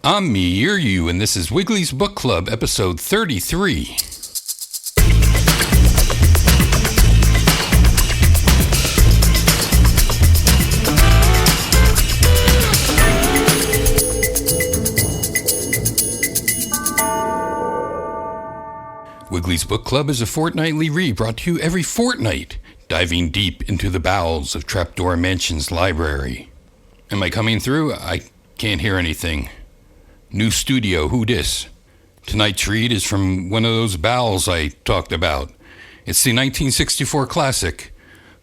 I'm me, you're you, and this is Wiggly's Book Club, episode 33. Wiggly's Book Club is a fortnightly read brought to you every fortnight, diving deep into the bowels of Trapdoor Mansion's library. Am I coming through? I can't hear anything. New studio, who dis? Tonight's read is from one of those bowels I talked about. It's the 1964 classic,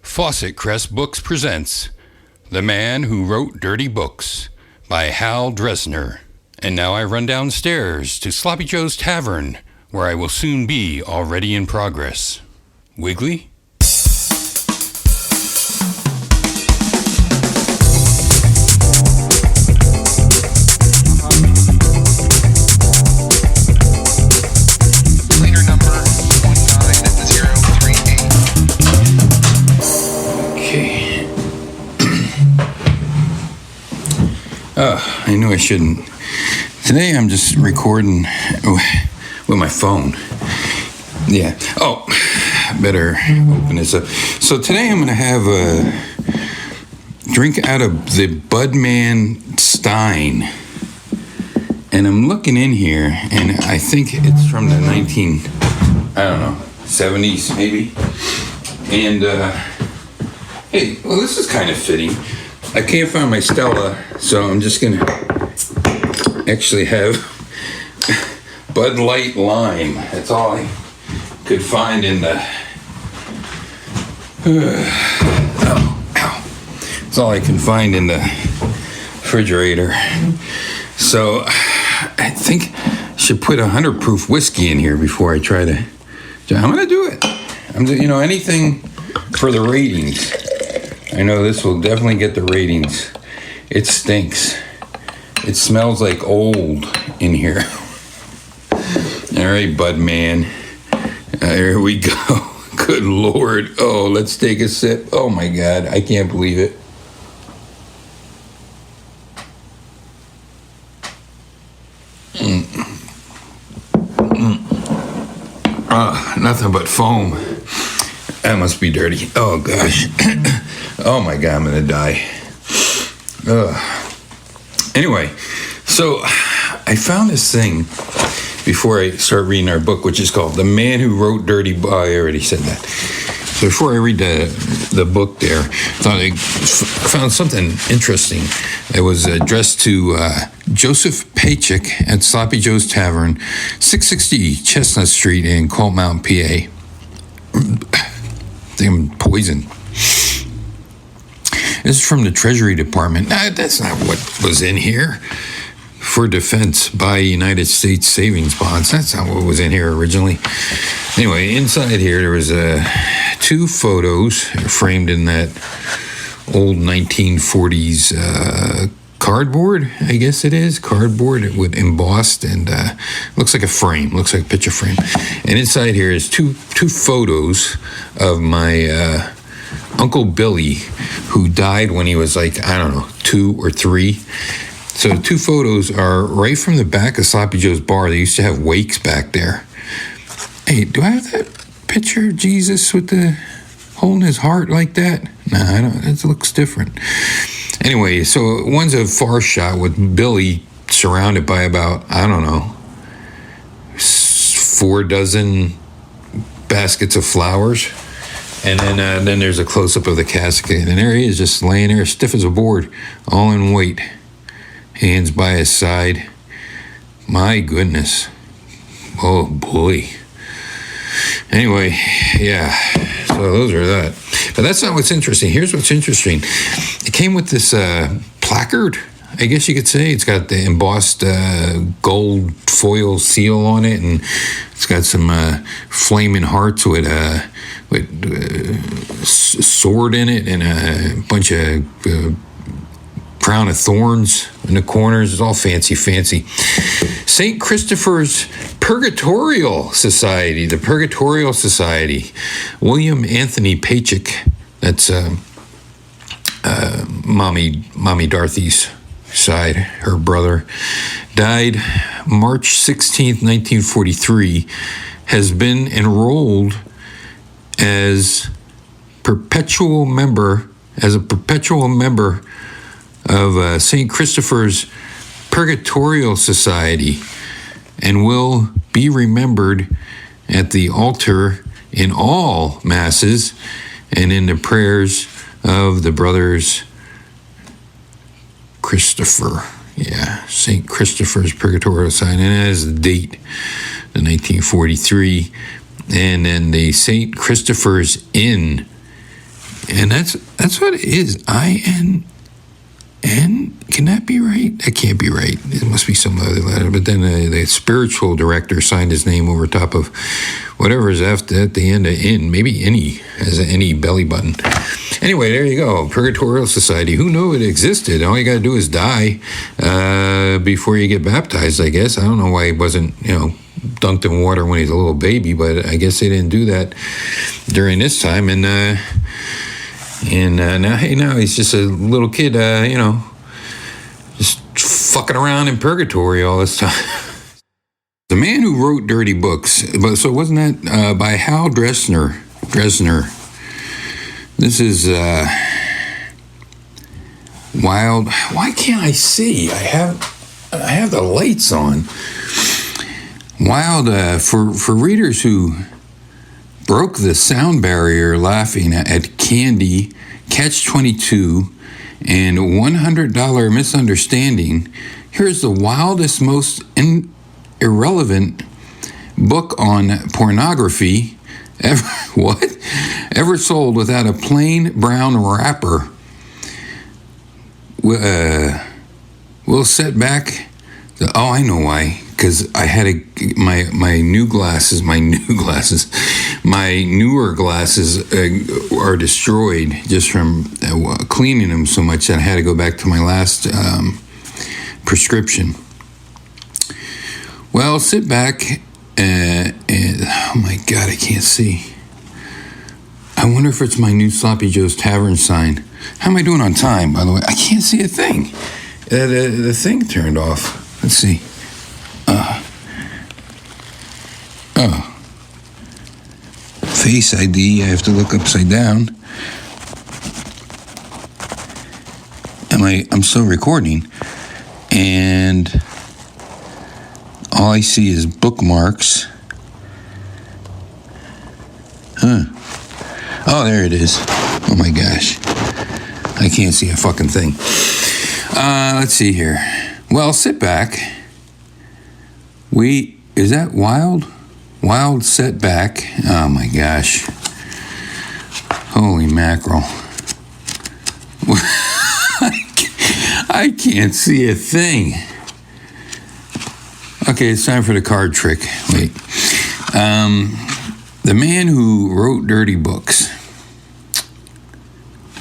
Fawcett Crest Books presents The Man Who Wrote Dirty Books by Hal Dresner. And now I run downstairs to Sloppy Joe's Tavern, where I will soon be already in progress. Wiggly? Leader number 190038. Okay. I knew I shouldn't. Today I'm just recording with my phone. Yeah. Oh, better open this up. So today I'm going to have a drink out of the Budman Stein. And I'm looking in here, and I think it's from the 70s maybe. And, hey, well, this is kind of fitting. I can't find my Stella, so I'm just going to actually have Bud Light Lime. That's all I could find in the... That's all I can find in the refrigerator. So I think I should put 100 proof whiskey in here before I try to... I'm going to do it. Anything for the ratings. I know this will definitely get the ratings. It stinks. It smells like old in here. All right, Bud Man. Here we go. Good Lord. Oh, let's take a sip. Oh, my God. I can't believe it. Nothing but foam. That must be dirty. Oh, gosh. Oh, my God. I'm going to die. Anyway, so I found this thing before I start reading our book, which is called The Man Who Wrote Dirty Books. Oh, I already said that. So before I read the book there, I thought I found something interesting. It was addressed to Joseph Paycheck at Sloppy Joe's Tavern, 660 Chestnut Street in Cold Mountain, PA. Damn poison. This is from the Treasury Department. That's not what was in here. For defense by United States savings bonds. That's not what was in here originally. Anyway, inside here there was two photos framed in that old 1940s cardboard, I guess it is. Cardboard with embossed and looks like a frame, looks like a picture frame. And inside here is two photos of my Uncle Billy, who died when he was 2 or 3. So the two photos are right from the back of Sloppy Joe's bar. They used to have wakes back there. Hey, do I have that picture of Jesus with the holding his heart like that? No, I don't. It looks different. Anyway, so one's a far shot with Billy surrounded by about, 4 dozen baskets of flowers. And then there's a close-up of the casket. And there he is, just laying there stiff as a board, all in white. Hands by his side. My goodness. Oh, boy. Anyway, yeah. So those are that. But that's not what's interesting. Here's what's interesting. It came with this placard, I guess you could say. It's got the embossed gold foil seal on it, and it's got some flaming hearts with a sword in it and a bunch of crown of thorns in the corners. It's all fancy. St. Christopher's Purgatorial Society, the Purgatorial Society. William Anthony Paycheck, that's Mommy Dorothy's side, her brother, died March 16th, 1943, has been enrolled as a perpetual member of St. Christopher's Purgatorial Society and will be remembered at the altar in all masses and in the prayers of the brothers Christopher. Yeah, St. Christopher's Purgatorial Society, and it has the date, the 1943, and then the St. Christopher's Inn, and that's what it is. INN. Can that be right? That can't be right. It must be some other letter. But then the spiritual director signed his name over top of whatever is after at the end of inn. Maybe any as any belly button. Anyway, there you go. Purgatorial Society. Who knew it existed? All you got to do is die before you get baptized, I guess. I don't know why he wasn't, dunked in water when he's a little baby, but I guess they didn't do that during this time. And now he's just a little kid, just fucking around in purgatory all this time. The man who wrote dirty books, so wasn't that by Hal Dresner? This is wild. Why can't I see? I have the lights on. Wild for readers who broke the sound barrier laughing at Candy, Catch-22, and $100 Misunderstanding. Here's the wildest, most irrelevant book on pornography ever sold without a plain brown wrapper. We'll set back. I know why. Because I had my newer glasses are destroyed just from cleaning them so much that I had to go back to my last prescription. Well, sit back and oh my God, I can't see. I wonder if it's my new Sloppy Joe's Tavern sign. How am I doing on time, by the way? I can't see a thing. The thing turned off. Let's see. Face ID, I have to look upside down. I'm still recording. And all I see is bookmarks. Oh, there it is. Oh my gosh. I can't see a fucking thing. Let's see here. Well, sit back. Is that wild? Wild setback. Oh my gosh. Holy mackerel. I can't see a thing. Okay, it's time for the card trick. Wait. The man who wrote dirty books.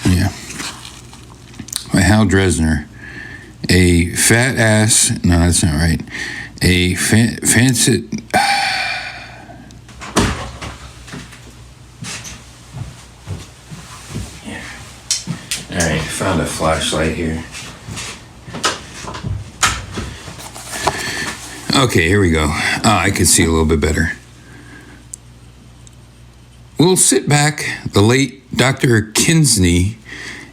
Yeah. By Hal Dresner. A fat ass. No, that's not right. A Fawcett. All right, found a flashlight here. Okay, here we go. I can see a little bit better. We'll sit back. The late Dr. Kinsney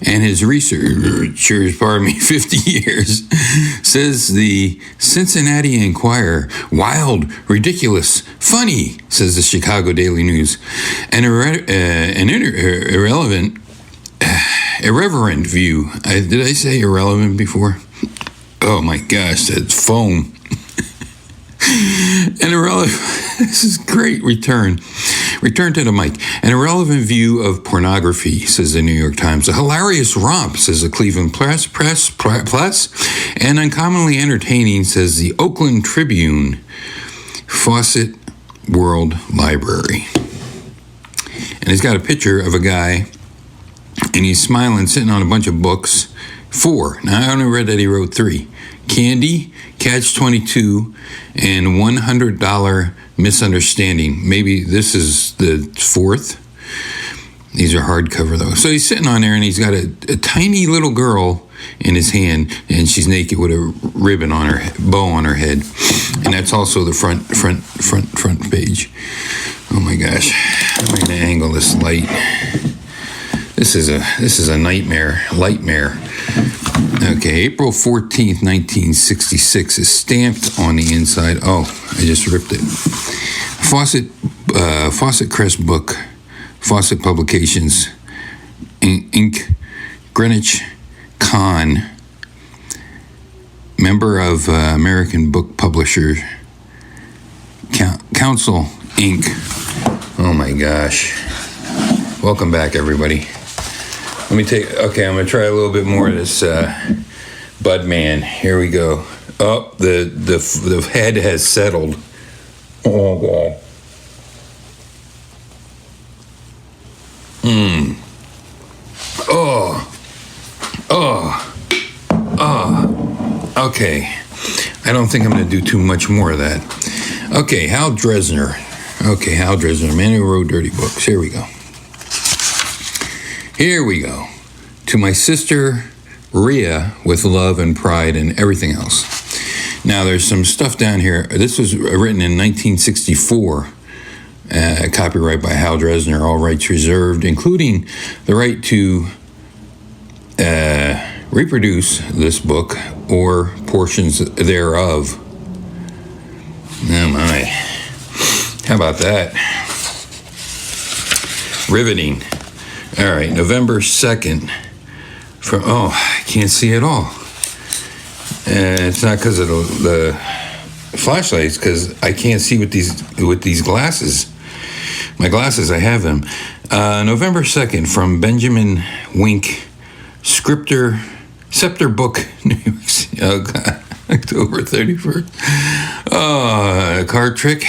and his researchers, 50 years, says the Cincinnati Enquirer, wild, ridiculous, funny, says the Chicago Daily News, an irreverent view. Did I say irrelevant before? Oh my gosh, that's foam. An irrelevant, this is great, return to the mic. An irrelevant view of pornography, says the New York Times. A hilarious romp, says the Cleveland Press, and uncommonly entertaining, says the Oakland Tribune. Fawcett World Library. And it's got a picture of a guy, and he's smiling, sitting on a bunch of books. 4. Now, I only read that he wrote 3. Candy, Catch-22, and $100 Misunderstanding. Maybe this is the 4th. These are hardcover, though. So he's sitting on there, and he's got a tiny little girl in his hand, and she's naked with a ribbon on her bow on her head, and that's also the front page. Oh my gosh! I'm going to angle this light. This is a nightmare. Okay, April 14th, 1966 is stamped on the inside. Oh, I just ripped it. Fawcett Crest Book, Fawcett Publications, Inc., Greenwich, Con, member of American Book Publishers Council, Inc. Oh my gosh. Welcome back, everybody. I'm going to try a little bit more of this Budman. Here we go. Oh, the head has settled. Oh, God. Okay. I don't think I'm going to do too much more of that. Okay, Hal Dresner. Man who wrote dirty books. Here we go. To my sister, Rhea, with love and pride and everything else. Now, there's some stuff down here. This was written in 1964. Copyright by Hal Dresner, all rights reserved, including the right to reproduce this book or portions thereof. Oh my. How about that? Riveting. All right, November 2nd. I can't see at all. It's not because of the flashlights, because I can't see with these glasses. My glasses, I have them. November 2nd, from Benjamin Wink, Scepter Book, New York City. Oh, God. October 31st. Card trick.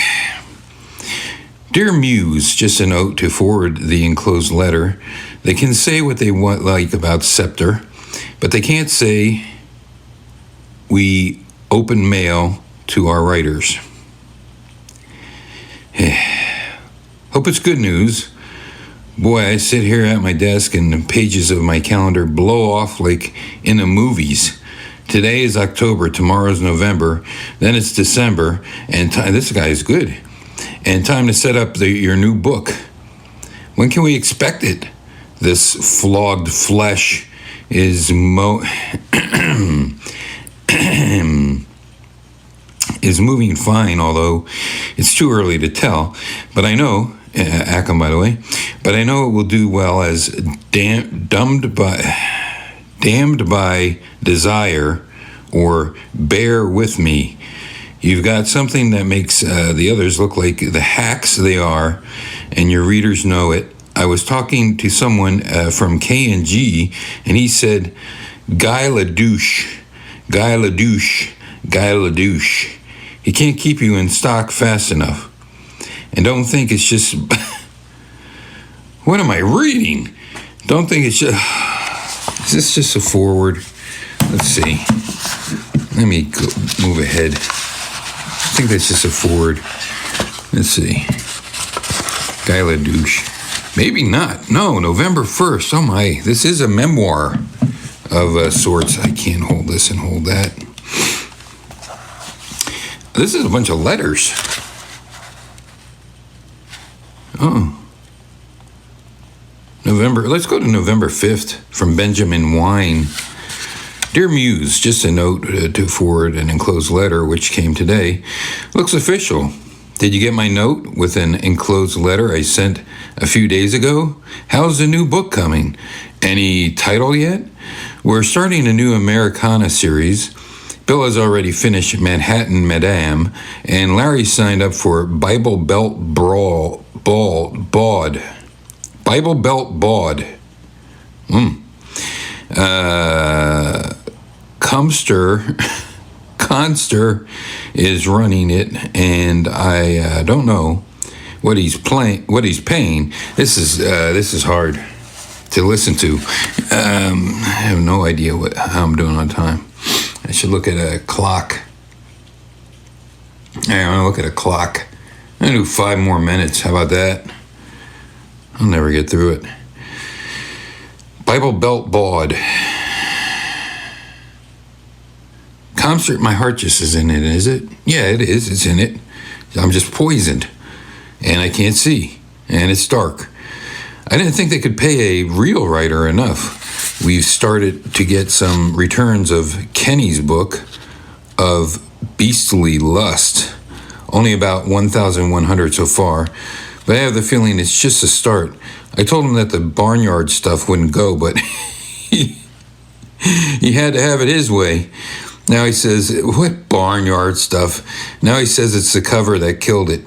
Dear Muse, just a note to forward the enclosed letter. They can say what they want like about Scepter, but they can't say we open mail to our writers. Hope it's good news. Boy, I sit here at my desk and the pages of my calendar blow off like in the movies. Today is October, tomorrow's November, then it's December, and this guy is good. And time to set up your new book. When can we expect it? This flogged flesh is is moving fine, although it's too early to tell. But I know, Ackham, by the way, but I know it will do well as damned by desire, or bear with me. You've got something that makes the others look like the hacks they are, and your readers know it. I was talking to someone from K&G, and he said, Guy LaDouche. He can't keep you in stock fast enough. And don't think it's just... What am I reading? Don't think it's just... Is this just a forward? Let's see. Let me move ahead. I think that's just a forward. Let's see. Guy LaDouche. Maybe not. No, November 1st. Oh my. This is a memoir of sorts. I can't hold this and hold that. This is a bunch of letters. Oh. Let's go to November 5th from Benjamin Wine. Dear Muse, just a note to forward an enclosed letter which came today. Looks official. Did you get my note with an enclosed letter I sent a few days ago? How's the new book coming? Any title yet? We're starting a new Americana series. Bill has already finished Manhattan Madame, and Larry signed up for Bible Belt Bawd. Bible Belt Bawd. Conster is running it, and I don't know what he's paying. This is hard to listen to. I have no idea how I'm doing on time. I should look at a clock. I'm gonna look at a clock. I'm gonna do 5 more minutes. How about that? I'll never get through it. Bible Belt Bawd. Concert, my heart just is in it, is it? Yeah, it is. It's in it. I'm just poisoned. And I can't see. And it's dark. I didn't think they could pay a real writer enough. We've started to get some returns of Kenny's book of Beastly Lust. Only about 1,100 so far. But I have the feeling it's just a start. I told him that the barnyard stuff wouldn't go, but he had to have it his way. Now he says, what barnyard stuff? Now he says it's the cover that killed it.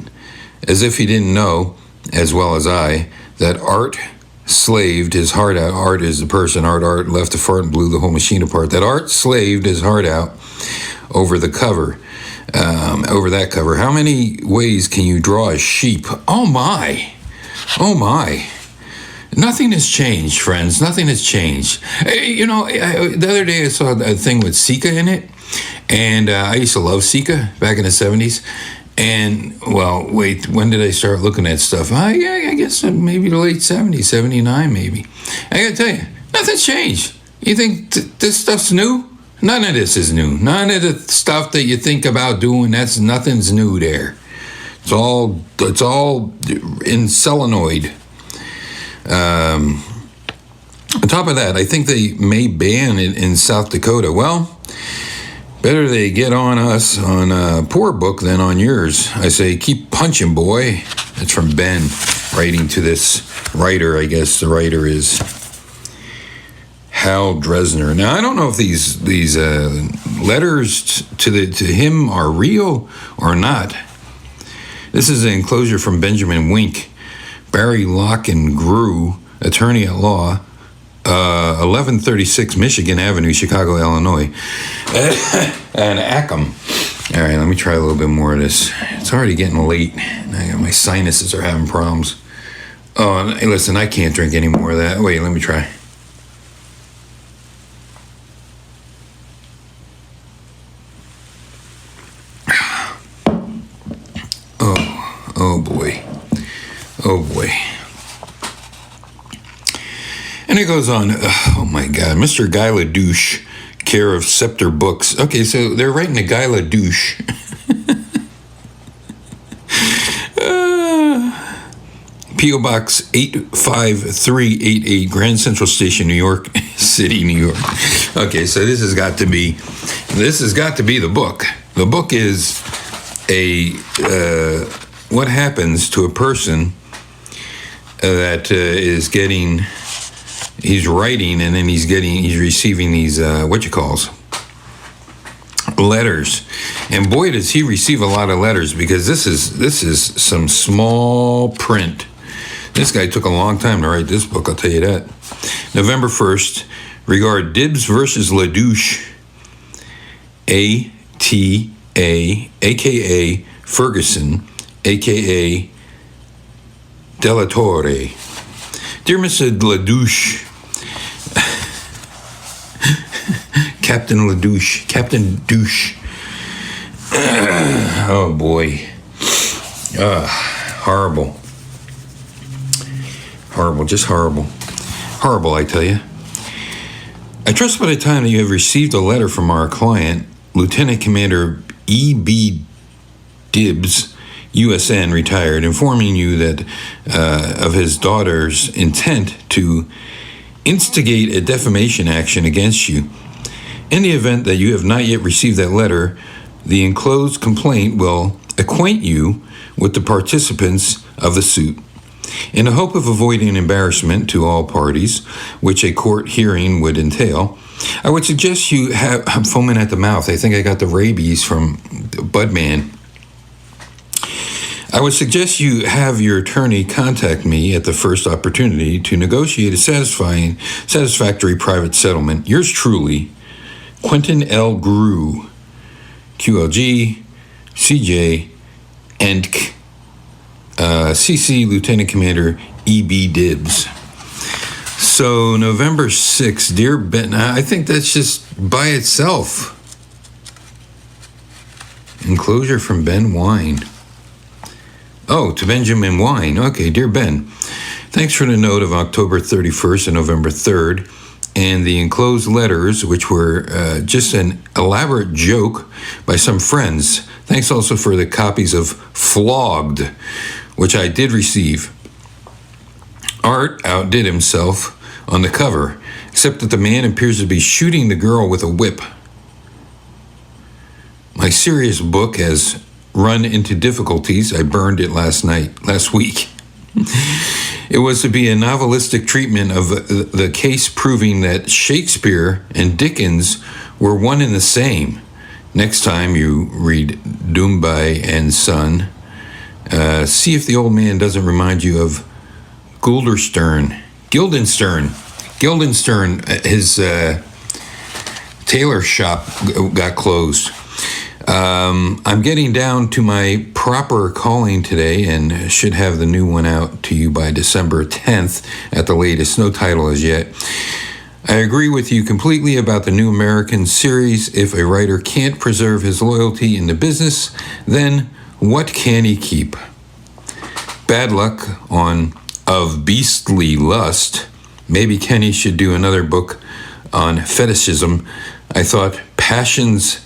As if he didn't know, as well as I, that Art slaved his heart out. Art is the person. Art left the fart and blew the whole machine apart. That Art slaved his heart out over the cover, over that cover. How many ways can you draw a sheep? Oh my. Oh my. Nothing has changed, friends. Nothing has changed. You know, the other day I saw a thing with Sika in it, and I used to love Sika back in the 70s. And, well, wait, when did I start looking at stuff? Yeah, I guess maybe the late 70s, 79 maybe. I gotta tell you, nothing's changed. You think this stuff's new? None of this is new. None of the stuff that you think about doing, nothing's new there. It's all in solenoid. On top of that, I think they may ban it in South Dakota. Well, better they get on us on a poor book than on yours. I say, keep punching, boy. That's from Ben, writing to this writer. I guess the writer is Hal Dresner. Now, I don't know if these letters to him are real or not. This is an enclosure from Benjamin Wink, Barry Locke and Grew, attorney at law, 1136 Michigan Avenue, Chicago, Illinois, and Ackham. All right, let me try a little bit more of this. It's already getting late. My sinuses are having problems. Oh, hey, listen, I can't drink any more of that. Wait, let me try. Oh boy. Oh boy. And it goes on. Oh my God. Mr. Guy LaDouche, care of Scepter Books. Okay, so they're writing to Guy LaDouche. P.O. Box 85388, Grand Central Station, New York City, New York. Okay, so this has got to be the book. The book is what happens to a person that is getting, he's writing and then he's receiving these, letters. And boy, does he receive a lot of letters, because this is some small print. This guy took a long time to write this book, I'll tell you that. November 1st, regard Dibbs versus LaDouche, A.T.A., a.k.a. Ferguson, a.k.a. Delatore. Dear Mr. LaDouche, Captain LaDouche, Captain Douche. Oh boy. Horrible. Horrible, just horrible. Horrible, I tell you. I trust by the time that you have received a letter from our client, Lieutenant Commander E.B. Dibbs, USN, retired, informing you that of his daughter's intent to instigate a defamation action against you. In the event that you have not yet received that letter, the enclosed complaint will acquaint you with the participants of the suit. In the hope of avoiding embarrassment to all parties, which a court hearing would entail, I would suggest you have... I'm foaming at the mouth. I think I got the rabies from Budman. I would suggest you have your attorney contact me at the first opportunity to negotiate a satisfactory private settlement. Yours truly, Quentin L. Grew, QLG, CJ, ENTC, CC Lieutenant Commander E.B. Dibbs. So November 6th, dear Ben, I think that's just by itself. Enclosure from Ben Wine. Oh, to Benjamin Wine. Okay, dear Ben, Thanks for the note of October 31st and November 3rd, and the enclosed letters, which were just an elaborate joke by some friends. Thanks also for the copies of Flogged, which I did receive. Art outdid himself on the cover, except that the man appears to be shooting the girl with a whip. My serious book has run into difficulties. I burned it last week. It was to be a novelistic treatment of the case proving that Shakespeare and Dickens were one and the same. Next time you read Dombey and Son, see if the old man doesn't remind you of Guildenstern. His tailor shop got closed. I'm getting down to my proper calling today and should have the new one out to you by December 10th at the latest. No title as yet. I agree with you completely about the New American series. If a writer can't preserve his loyalty in the business, then what can he keep? Bad luck on Of Beastly Lust. Maybe Kenny should do another book on fetishism. I thought Fashions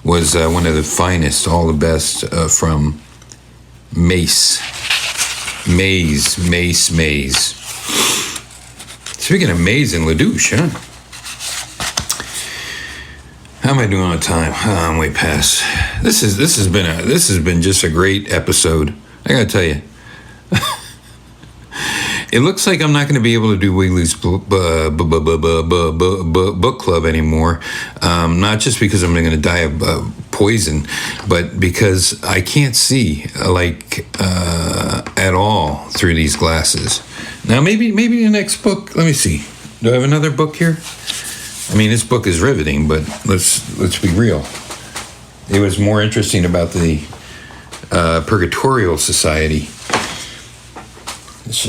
was one of the finest, all the best from Mace. Speaking of Maze and LaDouche, huh? How am I doing on time? Oh, I'm way past. This has been just a great episode. I gotta tell you. It looks like I'm not going to be able to do Wiggly's book club anymore. Not just because I'm going to die of poison, but because I can't see at all through these glasses. Now maybe the next book. Let me see. Do I have another book here? I mean, this book is riveting, but let's be real. It was more interesting about the Purgatorial Society. That's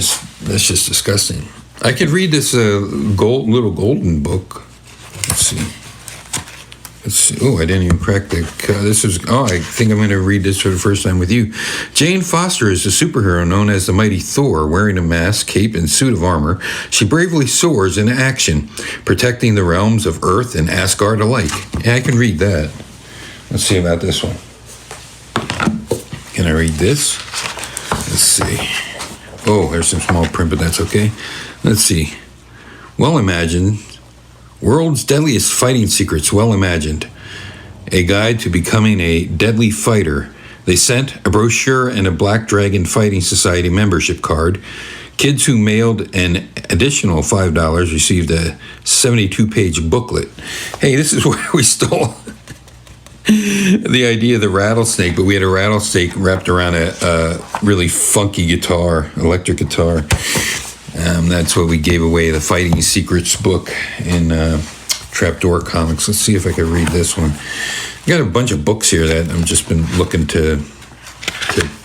just disgusting. I could read this little golden book. Let's see. Oh, I didn't even crack the. I think I'm going to read this for the first time with you. Jane Foster is a superhero known as the Mighty Thor. Wearing a mask, cape, and suit of armor, she bravely soars into action, protecting the realms of Earth and Asgard alike. Yeah, I can read that. Let's see about this one. Can I read this? Let's see. Oh, there's some small print, but that's okay. Let's see. Well imagined. World's Deadliest Fighting Secrets, well imagined. A guide to becoming a deadly fighter. They sent a brochure and a Black Dragon Fighting Society membership card. Kids who mailed an additional $5 received a 72-page booklet. Hey, this is where we stole the idea of the rattlesnake, but we had a rattlesnake wrapped around a really funky guitar, electric guitar. That's what we gave away, the Fighting Secrets book in Trapdoor Comics. Let's see if I can read this one. I got a bunch of books here that I've just been looking to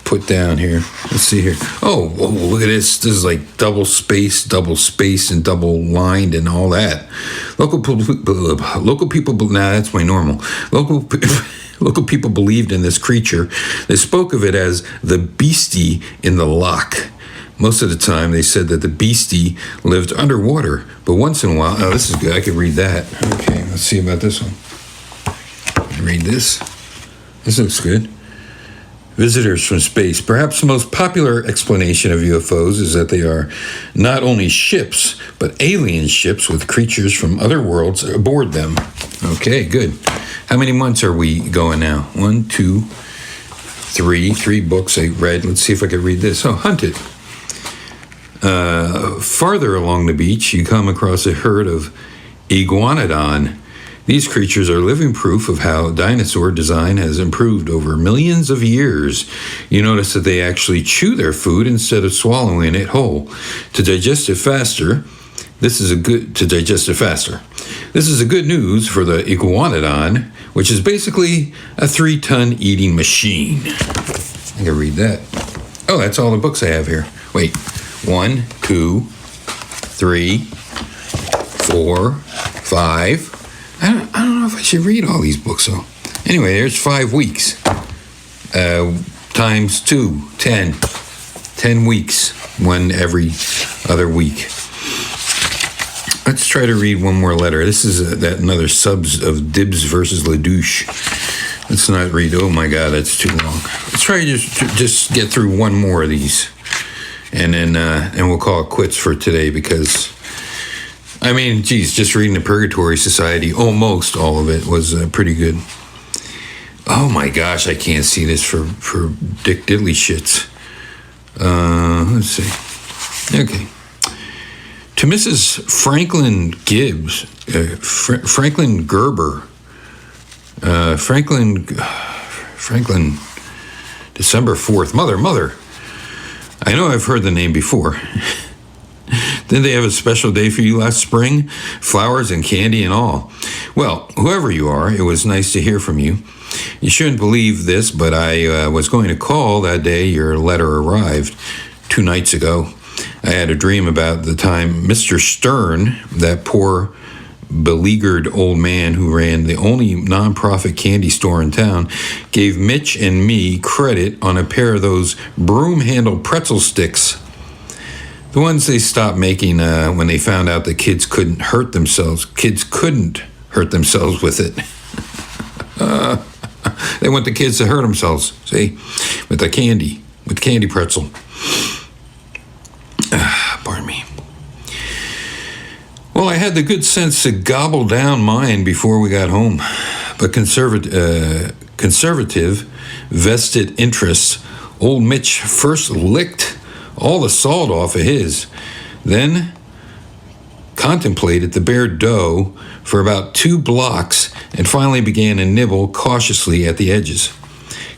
put down here. Let's see here. Oh, whoa, look at this. This is like double space, and double lined and all that. Local people, that's my normal. Local people believed in this creature. They spoke of it as the beastie in the loch. Most of the time, they said that the beastie lived underwater, but once in a while, this is good. I could read that. Okay, let's see about this one. Read this. This looks good. Visitors from space. Perhaps the most popular explanation of UFOs is that they are not only ships, but alien ships with creatures from other worlds aboard them. Okay, good. How many months are we going now? 1, 2, 3. 3 books I read. Let's see if I can read this. Oh, Hunted. Farther along the beach, you come across a herd of iguanodon. These creatures are living proof of how dinosaur design has improved over millions of years. You notice that they actually chew their food instead of swallowing it whole. To digest it faster, this is a good news for the iguanodon, which is basically a 3-ton eating machine. I can read that. Oh, that's all the books I have here. Wait, 1, 2, 3, 4, 5. I don't know if I should read all these books, though. Anyway, there's 5 weeks. Times 2, 10. 10 weeks. one every other week. Let's try to read one more letter. This is another subs of Dibs versus LaDouche. Let's not read. Oh my God, that's too long. Let's try to just get through one more of these, and then we'll call it quits for today. Because I mean, geez, just reading the Purgatory Society, almost all of it was pretty good. Oh my gosh, I can't see this for Dick Diddley shits. Let's see. Okay. To Mrs. Franklin Gibbs, Franklin Gerber, Franklin, December 4th. Mother. I know I've heard the name before. Didn't they have a special day for you last spring? Flowers and candy and all. Well, whoever you are, it was nice to hear from you. You shouldn't believe this, but I was going to call that day your letter arrived 2 nights ago. I had a dream about the time Mr. Stern, that poor, beleaguered old man who ran the only nonprofit candy store in town, gave Mitch and me credit on a pair of those broom-handled pretzel sticks. The ones they stopped making when they found out that kids couldn't hurt themselves. Kids couldn't hurt themselves with it. They want the kids to hurt themselves, see, with candy pretzel. Pardon me. Well, I had the good sense to gobble down mine before we got home. But conservative vested interests, old Mitch first licked all the salt off of his, then contemplated the bare dough for about 2 blocks and finally began to nibble cautiously at the edges.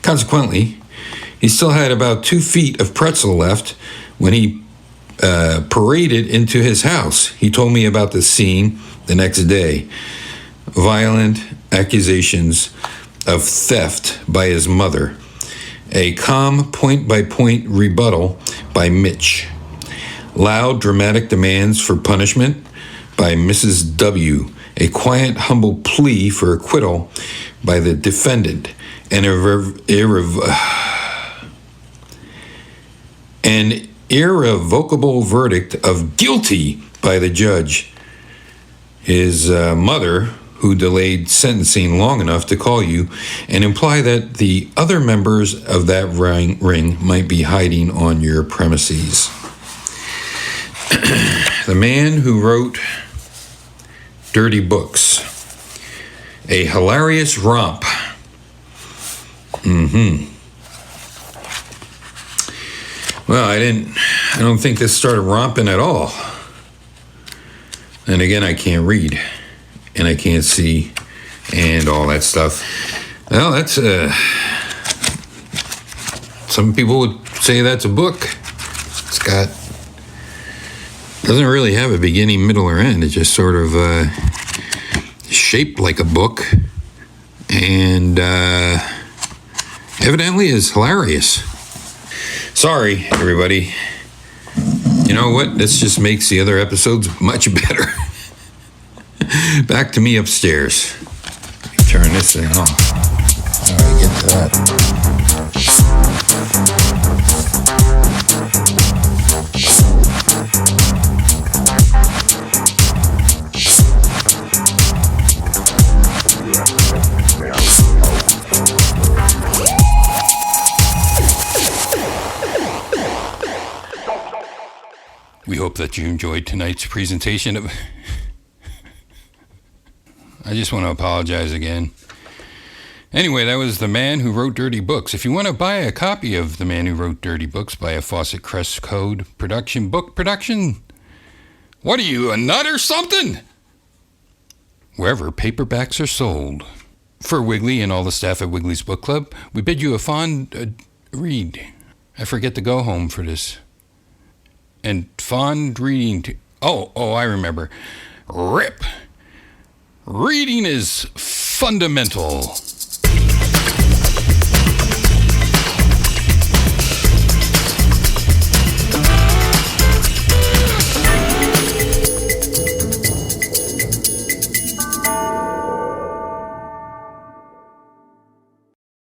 Consequently, he still had about 2 feet of pretzel left when he paraded into his house. He told me about the scene the next day. Violent accusations of theft by his mother. A calm point-by-point rebuttal by Mitch. Loud, dramatic demands for punishment by Mrs. W. A quiet, humble plea for acquittal by the defendant. An irrevocable verdict of guilty by the judge. His mother, who delayed sentencing long enough to call you and imply that the other members of that ring might be hiding on your premises. The man who wrote Dirty Books. A hilarious romp. Well, I don't think this started romping at all. And again, I can't read, and I can't see, and all that stuff. Well, that's, some people would say that's a book. Doesn't really have a beginning, middle, or end. It's just sort of shaped like a book, and evidently is hilarious. Sorry, everybody. You know what? This just makes the other episodes much better. Back to me upstairs. Let me turn this thing off. How do I get to that? We hope that you enjoyed tonight's presentation of... I just want to apologize again. Anyway, that was The Man Who Wrote Dirty Books. If you want to buy a copy of The Man Who Wrote Dirty Books by a Fawcett Crest Code book production, what are you, a nut or something? Wherever paperbacks are sold. For Wiggly and all the staff at Wiggly's Book Club, we bid you a fond read. I forget to go home for this. And fond reading I remember. RIP. Reading is fundamental.